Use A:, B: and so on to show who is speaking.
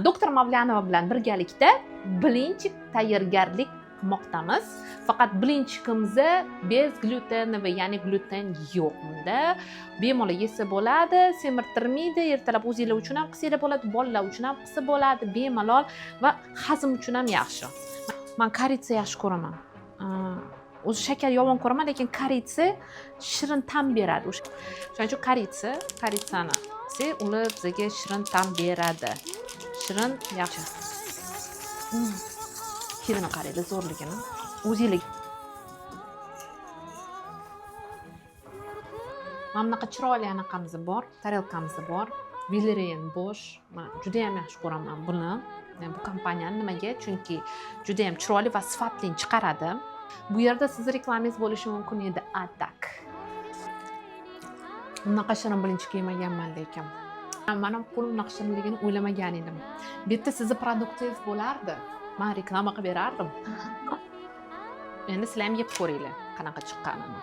A: Doktor Mavlanova bilan birgalikda blinchik tayyorgarlik qilmoqdamiz. Faqat blinchikimizni bez gluten va ya'ni gluten yo'q bunda. Bemalol yesa bo'ladi, semirtirmaydi, ertalab o'zinglar uchun ham qilsanglar bo'ladi, bolalar uchun ham qilsa bo'ladi, bemalol va hazm uchun ham yaxshi. Men koritsa yaxshi ko'raman. O'zi shakar yomon ko'raman, lekin koritsa shirin ta'm beradi. Shuning uchun koritsani ular bizga shirin ta'm beradi. Shirin yaxshi. Hidini qaranglar, zo'rligini. O'zinglar. Mana bunaqa chiroyli anaqamiz bor, tarelkamiz bor. Valerian Bosch. Men juda ham yaxshi ko'raman buni. Bu kompaniyani nimaga? Chunki juda ham chiroyli va sifatli chiqaradi. Bu yerda siz reklamangiz bo'lishi mumkin edi, atak. Bunaqa shirin blinchik yemaganman lekin. Men ham qo'lim bunaqa shirinligini o'ylamagan edim. Bu yerda sizni produktingiz bo'lardi. Men reklama qilib berardim. Endi sizlar ham yeb ko'ringlar, qanaqa chiqqanini.